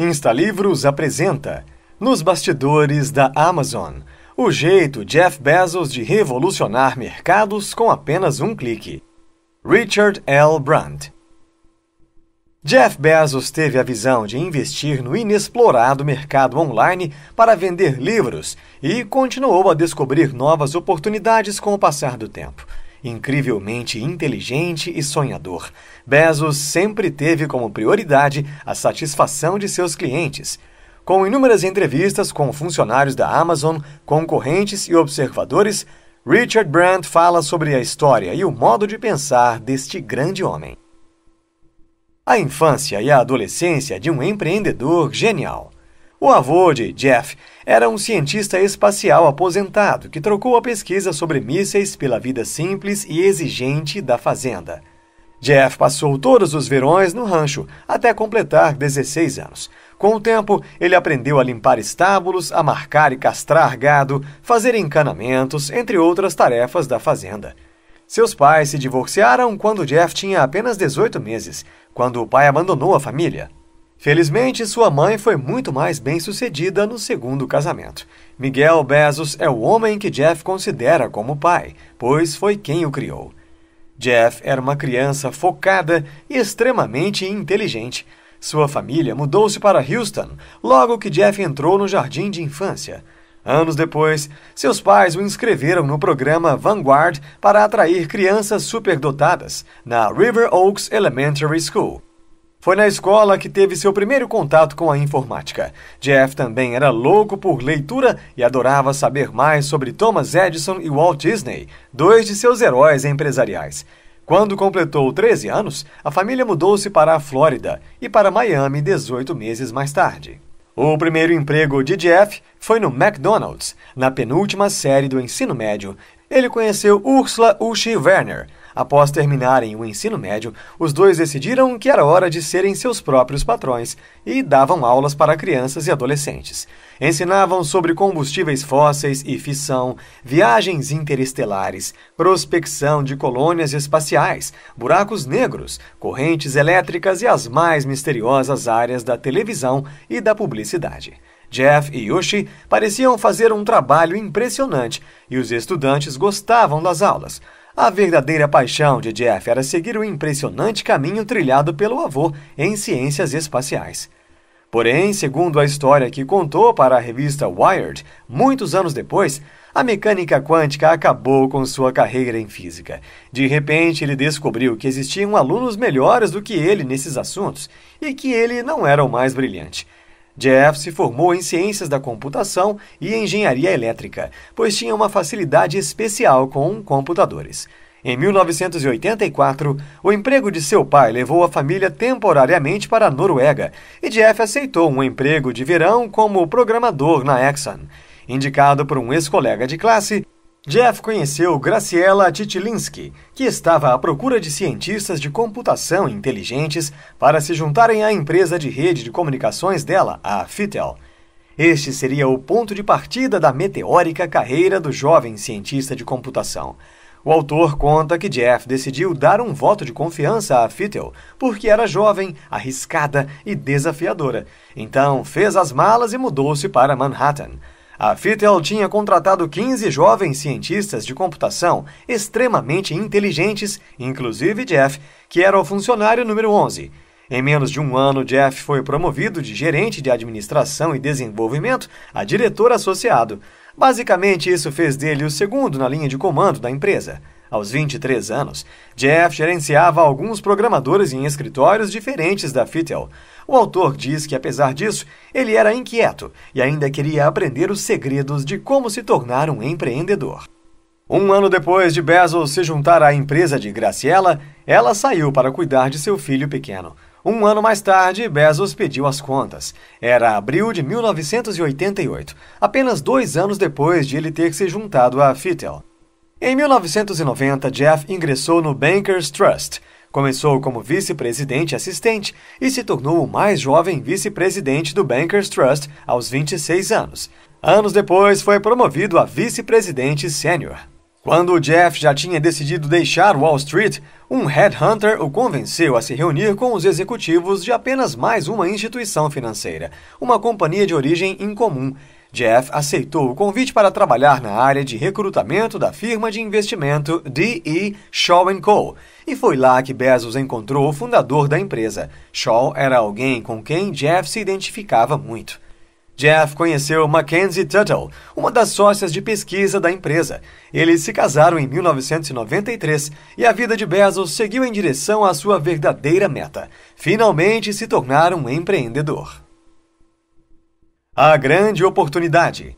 Instalivros apresenta Nos bastidores da Amazon, o jeito Jeff Bezos de revolucionar mercados com apenas um clique. Richard L. Brandt. Jeff Bezos teve a visão de investir no inexplorado mercado online para vender livros e continuou a descobrir novas oportunidades com o passar do tempo. Incrivelmente inteligente e sonhador, Bezos sempre teve como prioridade a satisfação de seus clientes. Com inúmeras entrevistas com funcionários da Amazon, concorrentes e observadores, Richard Brandt fala sobre a história e o modo de pensar deste grande homem. A infância e a adolescência de um empreendedor genial. O avô de Jeff era um cientista espacial aposentado que trocou a pesquisa sobre mísseis pela vida simples e exigente da fazenda. Jeff passou todos os verões no rancho até completar 16 anos. Com o tempo, ele aprendeu a limpar estábulos, a marcar e castrar gado, fazer encanamentos, entre outras tarefas da fazenda. Seus pais se divorciaram quando Jeff tinha apenas 18 meses, quando o pai abandonou a família. Felizmente, sua mãe foi muito mais bem-sucedida no segundo casamento. Miguel Bezos é o homem que Jeff considera como pai, pois foi quem o criou. Jeff era uma criança focada e extremamente inteligente. Sua família mudou-se para Houston logo que Jeff entrou no jardim de infância. Anos depois, seus pais o inscreveram no programa Vanguard para atrair crianças superdotadas, na River Oaks Elementary School. Foi na escola que teve seu primeiro contato com a informática. Jeff também era louco por leitura e adorava saber mais sobre Thomas Edison e Walt Disney, dois de seus heróis empresariais. Quando completou 13 anos, a família mudou-se para a Flórida e para Miami 18 meses mais tarde. O primeiro emprego de Jeff foi no McDonald's, na penúltima série do ensino médio. Ele conheceu Ursula Uschi Werner. Após terminarem o ensino médio, os dois decidiram que era hora de serem seus próprios patrões e davam aulas para crianças e adolescentes. Ensinavam sobre combustíveis fósseis e fissão, viagens interestelares, prospecção de colônias espaciais, buracos negros, correntes elétricas e as mais misteriosas áreas da televisão e da publicidade. Jeff e Uschi pareciam fazer um trabalho impressionante e os estudantes gostavam das aulas. A verdadeira paixão de Jeff era seguir o impressionante caminho trilhado pelo avô em ciências espaciais. Porém, segundo a história que contou para a revista Wired, muitos anos depois, a mecânica quântica acabou com sua carreira em física. De repente, ele descobriu que existiam alunos melhores do que ele nesses assuntos e que ele não era o mais brilhante. Jeff se formou em ciências da computação e engenharia elétrica, pois tinha uma facilidade especial com computadores. Em 1984, o emprego de seu pai levou a família temporariamente para a Noruega e Jeff aceitou um emprego de verão como programador na Exxon. Indicado por um ex-colega de classe, Jeff conheceu Graciela Titilinski, que estava à procura de cientistas de computação inteligentes para se juntarem à empresa de rede de comunicações dela, a Fitel. Este seria o ponto de partida da meteórica carreira do jovem cientista de computação. O autor conta que Jeff decidiu dar um voto de confiança à Fitel porque era jovem, arriscada e desafiadora. Então fez as malas e mudou-se para Manhattan. A Fitel tinha contratado 15 jovens cientistas de computação extremamente inteligentes, inclusive Jeff, que era o funcionário número 11. Em menos de um ano, Jeff foi promovido de gerente de administração e desenvolvimento a diretor associado. Basicamente, isso fez dele o segundo na linha de comando da empresa. Aos 23 anos, Jeff gerenciava alguns programadores em escritórios diferentes da Fitel. O autor diz que, apesar disso, ele era inquieto e ainda queria aprender os segredos de como se tornar um empreendedor. Um ano depois de Bezos se juntar à empresa de Graciela, ela saiu para cuidar de seu filho pequeno. Um ano mais tarde, Bezos pediu as contas. Era abril de 1988, apenas 2 anos depois de ele ter se juntado à Fitel. Em 1990, Jeff ingressou no Bankers Trust. Começou como vice-presidente assistente e se tornou o mais jovem vice-presidente do Bankers Trust aos 26 anos. Anos depois, foi promovido a vice-presidente sênior. Quando Jeff já tinha decidido deixar Wall Street, um headhunter o convenceu a se reunir com os executivos de apenas mais uma instituição financeira, uma companhia de origem incomum. Jeff aceitou o convite para trabalhar na área de recrutamento da firma de investimento D.E. Shaw & Co. E foi lá que Bezos encontrou o fundador da empresa. Shaw era alguém com quem Jeff se identificava muito. Jeff conheceu Mackenzie Tuttle, uma das sócias de pesquisa da empresa. Eles se casaram em 1993 e a vida de Bezos seguiu em direção à sua verdadeira meta: finalmente se tornar um empreendedor. A grande oportunidade.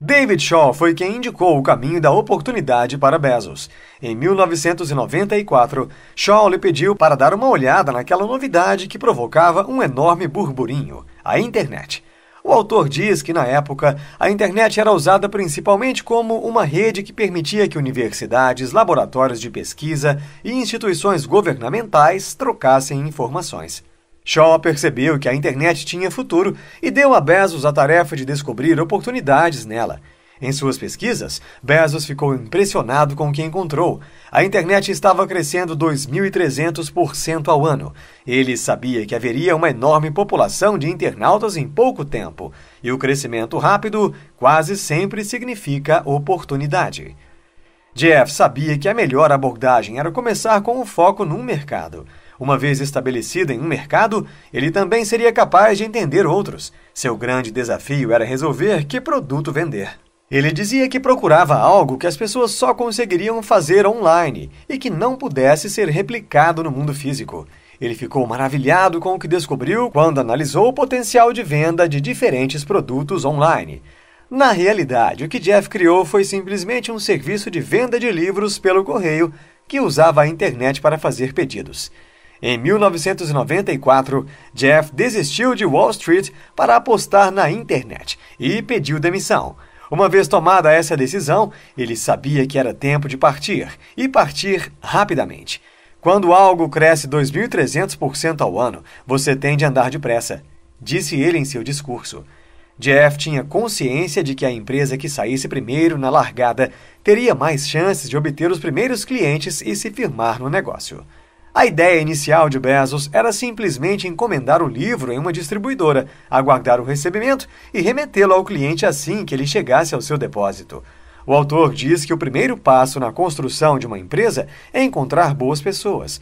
David Shaw foi quem indicou o caminho da oportunidade para Bezos. Em 1994, Shaw lhe pediu para dar uma olhada naquela novidade que provocava um enorme burburinho: a internet. O autor diz que, na época, a internet era usada principalmente como uma rede que permitia que universidades, laboratórios de pesquisa e instituições governamentais trocassem informações. Shaw percebeu que a internet tinha futuro e deu a Bezos a tarefa de descobrir oportunidades nela. Em suas pesquisas, Bezos ficou impressionado com o que encontrou. A internet estava crescendo 2.300% ao ano. Ele sabia que haveria uma enorme população de internautas em pouco tempo, e o crescimento rápido quase sempre significa oportunidade. Jeff sabia que a melhor abordagem era começar com o foco num mercado. Uma vez estabelecido em um mercado, ele também seria capaz de entender outros. Seu grande desafio era resolver que produto vender. Ele dizia que procurava algo que as pessoas só conseguiriam fazer online e que não pudesse ser replicado no mundo físico. Ele ficou maravilhado com o que descobriu quando analisou o potencial de venda de diferentes produtos online. Na realidade, o que Jeff criou foi simplesmente um serviço de venda de livros pelo correio que usava a internet para fazer pedidos. Em 1994, Jeff desistiu de Wall Street para apostar na internet e pediu demissão. Uma vez tomada essa decisão, ele sabia que era tempo de partir, e partir rapidamente. Quando algo cresce 2.300% ao ano, você tende a andar depressa, disse ele em seu discurso. Jeff tinha consciência de que a empresa que saísse primeiro na largada teria mais chances de obter os primeiros clientes e se firmar no negócio. A ideia inicial de Bezos era simplesmente encomendar o livro em uma distribuidora, aguardar o recebimento e remetê-lo ao cliente assim que ele chegasse ao seu depósito. O autor diz que o primeiro passo na construção de uma empresa é encontrar boas pessoas.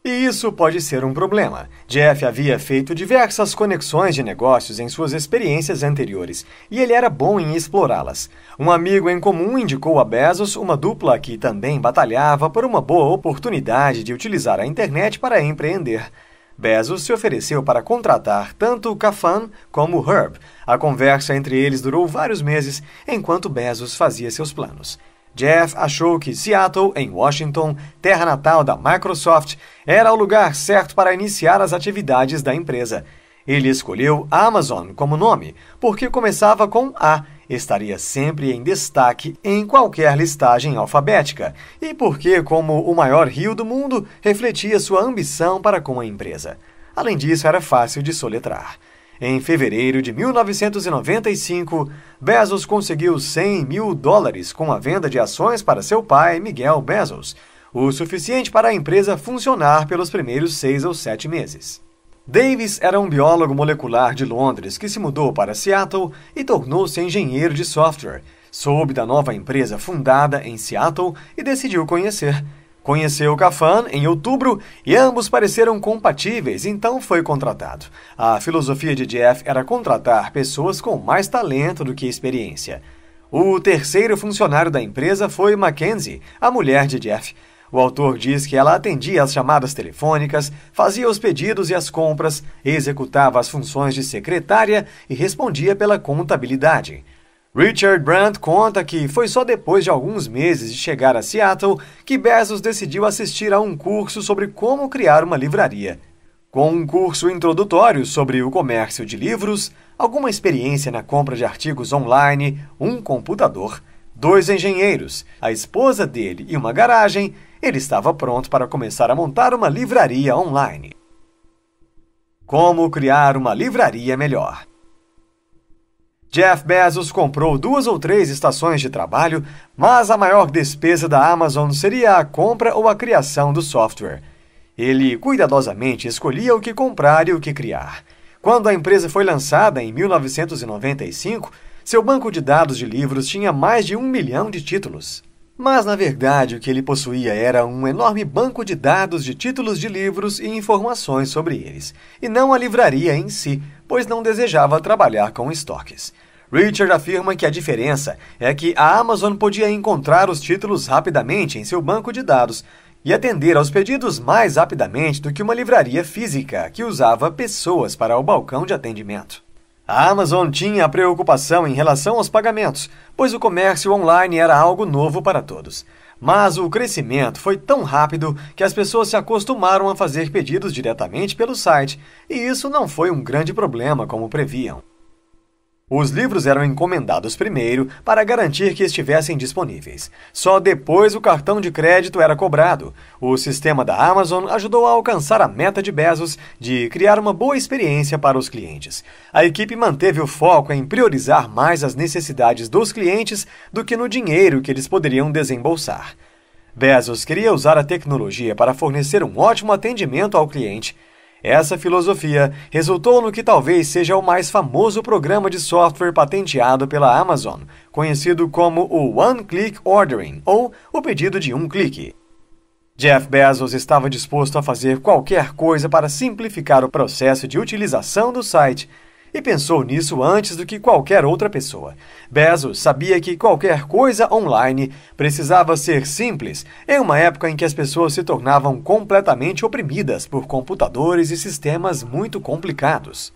E isso pode ser um problema. Jeff havia feito diversas conexões de negócios em suas experiências anteriores, e ele era bom em explorá-las. Um amigo em comum indicou a Bezos uma dupla que também batalhava por uma boa oportunidade de utilizar a internet para empreender. Bezos se ofereceu para contratar tanto Kafan como Herb. A conversa entre eles durou vários meses, enquanto Bezos fazia seus planos. Jeff achou que Seattle, em Washington, terra natal da Microsoft, era o lugar certo para iniciar as atividades da empresa. Ele escolheu Amazon como nome, porque começava com A, estaria sempre em destaque em qualquer listagem alfabética, e porque, como o maior rio do mundo, refletia sua ambição para com a empresa. Além disso, era fácil de soletrar. Em fevereiro de 1995, Bezos conseguiu $100 mil com a venda de ações para seu pai, Miguel Bezos, o suficiente para a empresa funcionar pelos primeiros 6 ou 7 meses. Davis era um biólogo molecular de Londres que se mudou para Seattle e tornou-se engenheiro de software. Soube da nova empresa fundada em Seattle e decidiu conhecer. Conheceu Kafan em outubro e ambos pareceram compatíveis, então foi contratado. A filosofia de Jeff era contratar pessoas com mais talento do que experiência. O terceiro funcionário da empresa foi Mackenzie, a mulher de Jeff. O autor diz que ela atendia às chamadas telefônicas, fazia os pedidos e as compras, executava as funções de secretária e respondia pela contabilidade. Richard Brandt conta que foi só depois de alguns meses de chegar a Seattle que Bezos decidiu assistir a um curso sobre como criar uma livraria. Com um curso introdutório sobre o comércio de livros, alguma experiência na compra de artigos online, um computador, 2 engenheiros, a esposa dele e uma garagem, ele estava pronto para começar a montar uma livraria online. Como criar uma livraria melhor? Jeff Bezos comprou 2 ou 3 estações de trabalho, mas a maior despesa da Amazon seria a compra ou a criação do software. Ele cuidadosamente escolhia o que comprar e o que criar. Quando a empresa foi lançada em 1995, seu banco de dados de livros tinha mais de 1 milhão de títulos. Mas, na verdade, o que ele possuía era um enorme banco de dados de títulos de livros e informações sobre eles, e não a livraria em si, pois não desejava trabalhar com estoques. Richard afirma que a diferença é que a Amazon podia encontrar os títulos rapidamente em seu banco de dados e atender aos pedidos mais rapidamente do que uma livraria física que usava pessoas para o balcão de atendimento. A Amazon tinha a preocupação em relação aos pagamentos, pois o comércio online era algo novo para todos. Mas o crescimento foi tão rápido que as pessoas se acostumaram a fazer pedidos diretamente pelo site, e isso não foi um grande problema como previam. Os livros eram encomendados primeiro para garantir que estivessem disponíveis. Só depois o cartão de crédito era cobrado. O sistema da Amazon ajudou a alcançar a meta de Bezos de criar uma boa experiência para os clientes. A equipe manteve o foco em priorizar mais as necessidades dos clientes do que no dinheiro que eles poderiam desembolsar. Bezos queria usar a tecnologia para fornecer um ótimo atendimento ao cliente. Essa filosofia resultou no que talvez seja o mais famoso programa de software patenteado pela Amazon, conhecido como o One Click Ordering, ou o pedido de um clique. Jeff Bezos estava disposto a fazer qualquer coisa para simplificar o processo de utilização do site, e pensou nisso antes do que qualquer outra pessoa. Bezos sabia que qualquer coisa online precisava ser simples em uma época em que as pessoas se tornavam completamente oprimidas por computadores e sistemas muito complicados.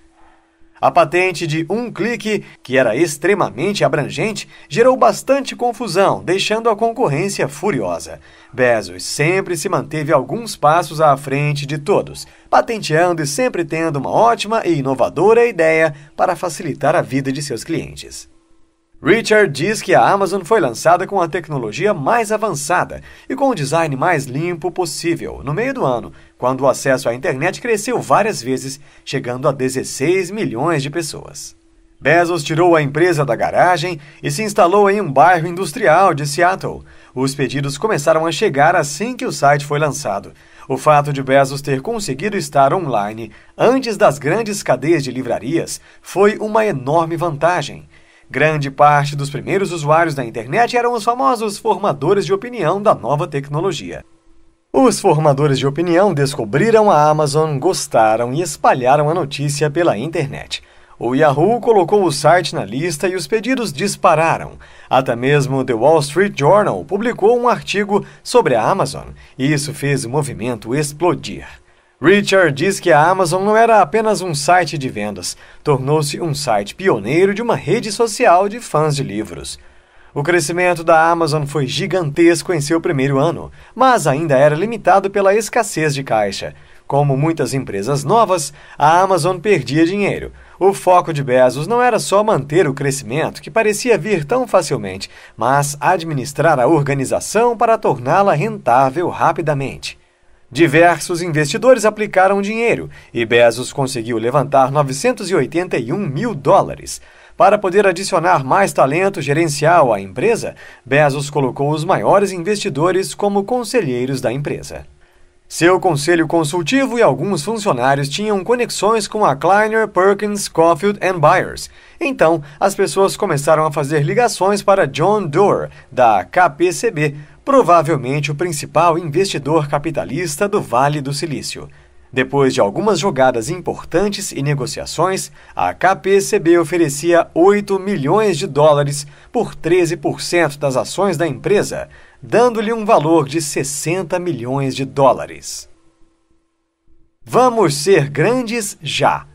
A patente de um clique, que era extremamente abrangente, gerou bastante confusão, deixando a concorrência furiosa. Bezos sempre se manteve alguns passos à frente de todos, patenteando e sempre tendo uma ótima e inovadora ideia para facilitar a vida de seus clientes. Richard diz que a Amazon foi lançada com a tecnologia mais avançada e com o design mais limpo possível no meio do ano, quando o acesso à internet cresceu várias vezes, chegando a 16 milhões de pessoas. Bezos tirou a empresa da garagem e se instalou em um bairro industrial de Seattle. Os pedidos começaram a chegar assim que o site foi lançado. O fato de Bezos ter conseguido estar online antes das grandes cadeias de livrarias foi uma enorme vantagem. Grande parte dos primeiros usuários da internet eram os famosos formadores de opinião da nova tecnologia. Os formadores de opinião descobriram a Amazon, gostaram e espalharam a notícia pela internet. O Yahoo colocou o site na lista e os pedidos dispararam. Até mesmo The Wall Street Journal publicou um artigo sobre a Amazon, e isso fez o movimento explodir. Richard diz que a Amazon não era apenas um site de vendas, tornou-se um site pioneiro de uma rede social de fãs de livros. O crescimento da Amazon foi gigantesco em seu primeiro ano, mas ainda era limitado pela escassez de caixa. Como muitas empresas novas, a Amazon perdia dinheiro. O foco de Bezos não era só manter o crescimento, que parecia vir tão facilmente, mas administrar a organização para torná-la rentável rapidamente. Diversos investidores aplicaram dinheiro e Bezos conseguiu levantar $981 mil. Para poder adicionar mais talento gerencial à empresa, Bezos colocou os maiores investidores como conselheiros da empresa. Seu conselho consultivo e alguns funcionários tinham conexões com a Kleiner Perkins Caufield & Byers. Então, as pessoas começaram a fazer ligações para John Doerr, da KPCB, provavelmente o principal investidor capitalista do Vale do Silício. Depois de algumas jogadas importantes e negociações, a KPCB oferecia $8 milhões por 13% das ações da empresa, dando-lhe um valor de $60 milhões. Vamos ser grandes já!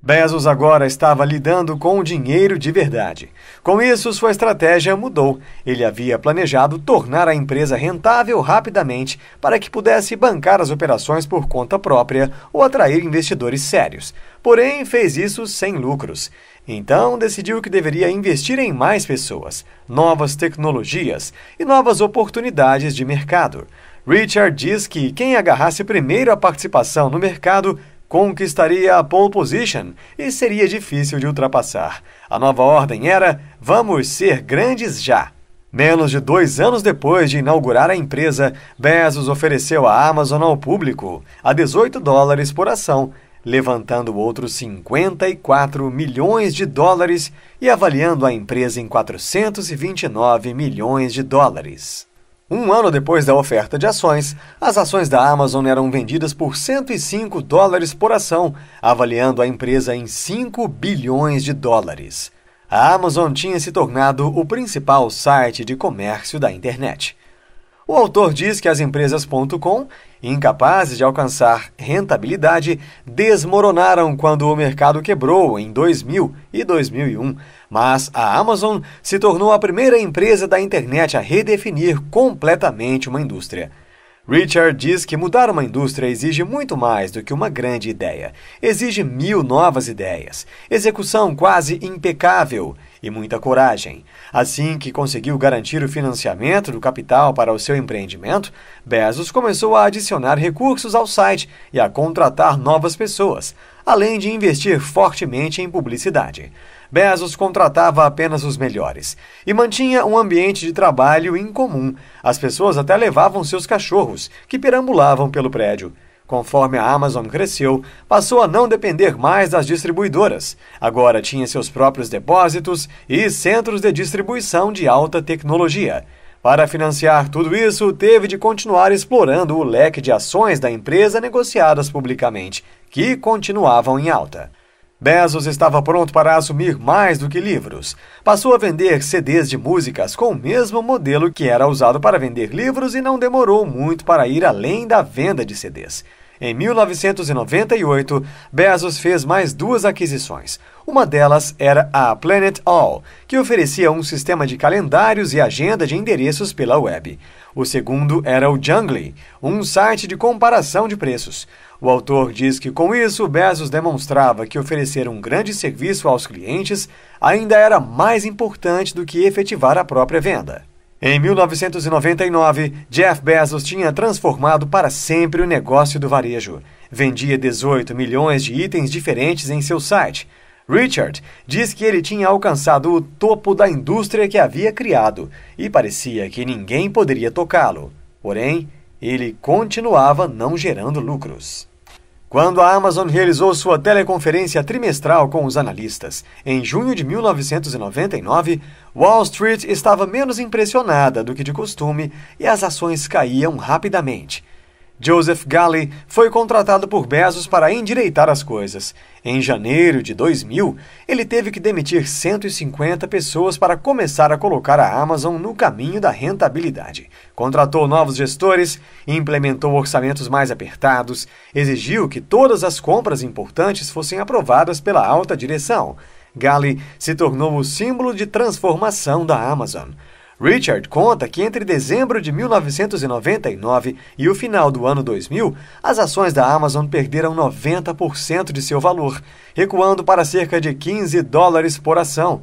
Bezos agora estava lidando com dinheiro de verdade. Com isso, sua estratégia mudou. Ele havia planejado tornar a empresa rentável rapidamente para que pudesse bancar as operações por conta própria ou atrair investidores sérios. Porém, fez isso sem lucros. Então, decidiu que deveria investir em mais pessoas, novas tecnologias e novas oportunidades de mercado. Richard diz que quem agarrasse primeiro a participação no mercado conquistaria a pole position e seria difícil de ultrapassar. A nova ordem era: vamos ser grandes já. Menos de 2 anos depois de inaugurar a empresa, Bezos ofereceu a Amazon ao público a $18 por ação, levantando outros $54 milhões e avaliando a empresa em $429 milhões. Um ano depois da oferta de ações, as ações da Amazon eram vendidas por $105 por ação, avaliando a empresa em $5 bilhões. A Amazon tinha se tornado o principal site de comércio da internet. O autor diz que as empresas.com, incapazes de alcançar rentabilidade, desmoronaram quando o mercado quebrou em 2000 e 2001, mas a Amazon se tornou a primeira empresa da internet a redefinir completamente uma indústria. Richard diz que mudar uma indústria exige muito mais do que uma grande ideia. Exige 1000 novas ideias, execução quase impecável e muita coragem. Assim que conseguiu garantir o financiamento do capital para o seu empreendimento, Bezos começou a adicionar recursos ao site e a contratar novas pessoas, além de investir fortemente em publicidade. Bezos contratava apenas os melhores e mantinha um ambiente de trabalho incomum. As pessoas até levavam seus cachorros, que perambulavam pelo prédio. Conforme a Amazon cresceu, passou a não depender mais das distribuidoras. Agora tinha seus próprios depósitos e centros de distribuição de alta tecnologia. Para financiar tudo isso, teve de continuar explorando o leque de ações da empresa negociadas publicamente, que continuavam em alta. Bezos estava pronto para assumir mais do que livros. Passou a vender CDs de músicas com o mesmo modelo que era usado para vender livros e não demorou muito para ir além da venda de CDs. Em 1998, Bezos fez mais 2 aquisições. Uma delas era a Planet All, que oferecia um sistema de calendários e agenda de endereços pela web. O segundo era o Junglee, um site de comparação de preços. O autor diz que com isso, Bezos demonstrava que oferecer um grande serviço aos clientes ainda era mais importante do que efetivar a própria venda. Em 1999, Jeff Bezos tinha transformado para sempre o negócio do varejo. Vendia 18 milhões de itens diferentes em seu site. Richard diz que ele tinha alcançado o topo da indústria que havia criado e parecia que ninguém poderia tocá-lo. Porém, ele continuava não gerando lucros. Quando a Amazon realizou sua teleconferência trimestral com os analistas, em junho de 1999, Wall Street estava menos impressionada do que de costume e as ações caíam rapidamente. Joseph Galley foi contratado por Bezos para endireitar as coisas. Em janeiro de 2000, ele teve que demitir 150 pessoas para começar a colocar a Amazon no caminho da rentabilidade. Contratou novos gestores, implementou orçamentos mais apertados, exigiu que todas as compras importantes fossem aprovadas pela alta direção. Galley se tornou o símbolo de transformação da Amazon. Richard conta que entre dezembro de 1999 e o final do ano 2000, as ações da Amazon perderam 90% de seu valor, recuando para cerca de $15 por ação.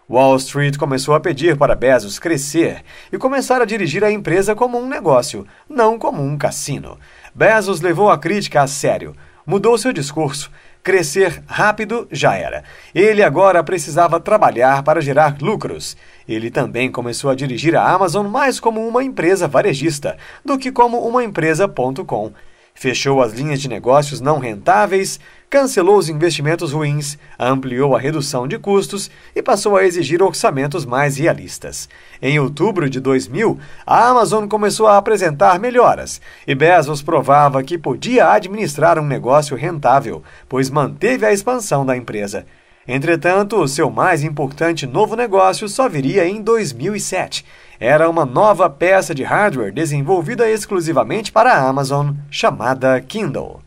Wall Street começou a pedir para Bezos crescer e começar a dirigir a empresa como um negócio, não como um cassino. Bezos levou a crítica a sério, mudou seu discurso. Crescer rápido já era. Ele agora precisava trabalhar para gerar lucros. Ele também começou a dirigir a Amazon mais como uma empresa varejista do que como uma empresa.com. Fechou as linhas de negócios não rentáveis, cancelou os investimentos ruins, ampliou a redução de custos e passou a exigir orçamentos mais realistas. Em outubro de 2000, a Amazon começou a apresentar melhoras e Bezos provava que podia administrar um negócio rentável, pois manteve a expansão da empresa. Entretanto, o seu mais importante novo negócio só viria em 2007. Era uma nova peça de hardware desenvolvida exclusivamente para a Amazon, chamada Kindle.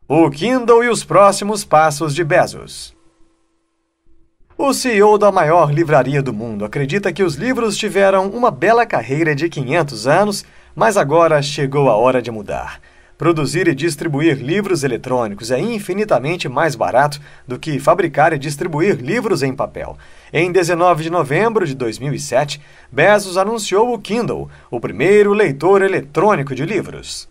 O Kindle e os próximos passos de Bezos. O CEO da maior livraria do mundo acredita que os livros tiveram uma bela carreira de 500 anos, mas agora chegou a hora de mudar. Produzir e distribuir livros eletrônicos é infinitamente mais barato do que fabricar e distribuir livros em papel. Em 19 de novembro de 2007, Bezos anunciou o Kindle, o primeiro leitor eletrônico de livros.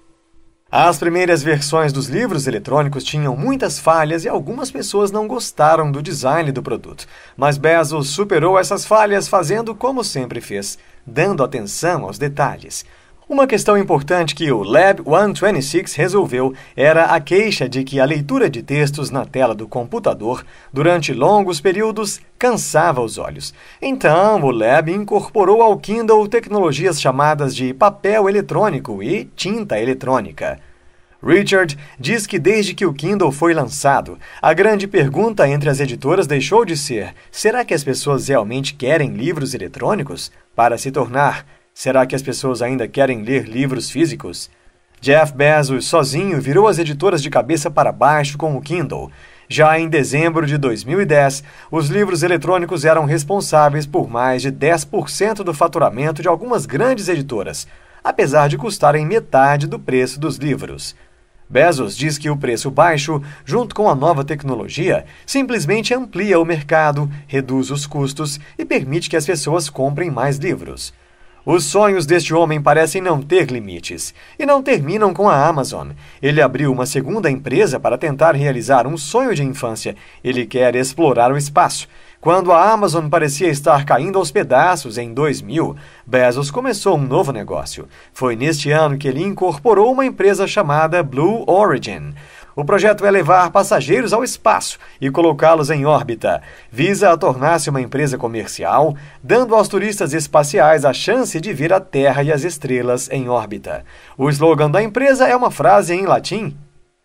As primeiras versões dos livros eletrônicos tinham muitas falhas e algumas pessoas não gostaram do design do produto. Mas Bezos superou essas falhas fazendo como sempre fez, dando atenção aos detalhes. Uma questão importante que o Lab 126 resolveu era a queixa de que a leitura de textos na tela do computador durante longos períodos cansava os olhos. Então, o Lab incorporou ao Kindle tecnologias chamadas de papel eletrônico e tinta eletrônica. Richard diz que desde que o Kindle foi lançado, a grande pergunta entre as editoras deixou de ser: será que as pessoas realmente querem livros eletrônicos? Para se tornar: será que as pessoas ainda querem ler livros físicos? Jeff Bezos sozinho virou as editoras de cabeça para baixo com o Kindle. Já em dezembro de 2010, os livros eletrônicos eram responsáveis por mais de 10% do faturamento de algumas grandes editoras, apesar de custarem metade do preço dos livros. Bezos diz que o preço baixo, junto com a nova tecnologia, simplesmente amplia o mercado, reduz os custos e permite que as pessoas comprem mais livros. Os sonhos deste homem parecem não ter limites, e não terminam com a Amazon. Ele abriu uma segunda empresa para tentar realizar um sonho de infância. Ele quer explorar o espaço. Quando a Amazon parecia estar caindo aos pedaços em 2000, Bezos começou um novo negócio. Foi neste ano que ele incorporou uma empresa chamada Blue Origin. O projeto é levar passageiros ao espaço e colocá-los em órbita. Visa a tornar-se uma empresa comercial, dando aos turistas espaciais a chance de ver a Terra e as estrelas em órbita. O slogan da empresa é uma frase em latim,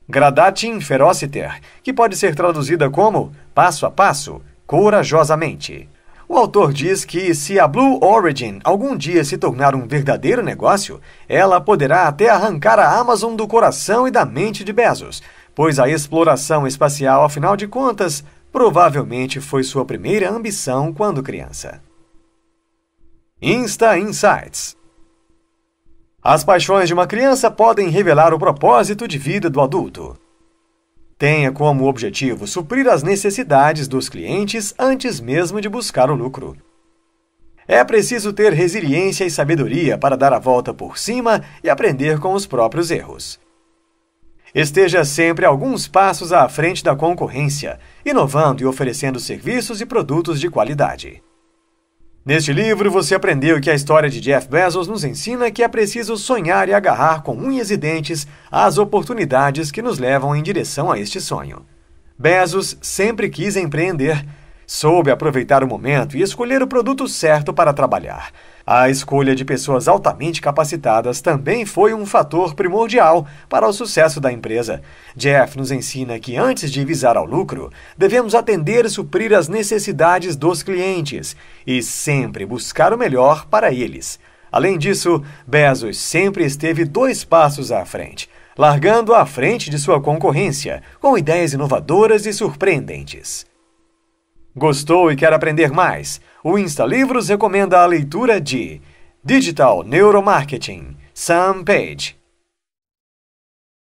Gradatim Ferociter, que pode ser traduzida como passo a passo, corajosamente. O autor diz que se a Blue Origin algum dia se tornar um verdadeiro negócio, ela poderá até arrancar a Amazon do coração e da mente de Bezos, pois a exploração espacial, afinal de contas, provavelmente foi sua primeira ambição quando criança. Insta Insights. As paixões de uma criança podem revelar o propósito de vida do adulto. Tenha como objetivo suprir as necessidades dos clientes antes mesmo de buscar o lucro. É preciso ter resiliência e sabedoria para dar a volta por cima e aprender com os próprios erros. Esteja sempre alguns passos à frente da concorrência, inovando e oferecendo serviços e produtos de qualidade. Neste livro, você aprendeu que a história de Jeff Bezos nos ensina que é preciso sonhar e agarrar com unhas e dentes as oportunidades que nos levam em direção a este sonho. Bezos sempre quis empreender, soube aproveitar o momento e escolher o produto certo para trabalhar. A escolha de pessoas altamente capacitadas também foi um fator primordial para o sucesso da empresa. Jeff nos ensina que antes de visar ao lucro, devemos atender e suprir as necessidades dos clientes e sempre buscar o melhor para eles. Além disso, Bezos sempre esteve 2 passos à frente, largando à frente de sua concorrência, com ideias inovadoras e surpreendentes. Gostou e quer aprender mais? O Insta Livros recomenda a leitura de Digital Neuromarketing, Sam Page.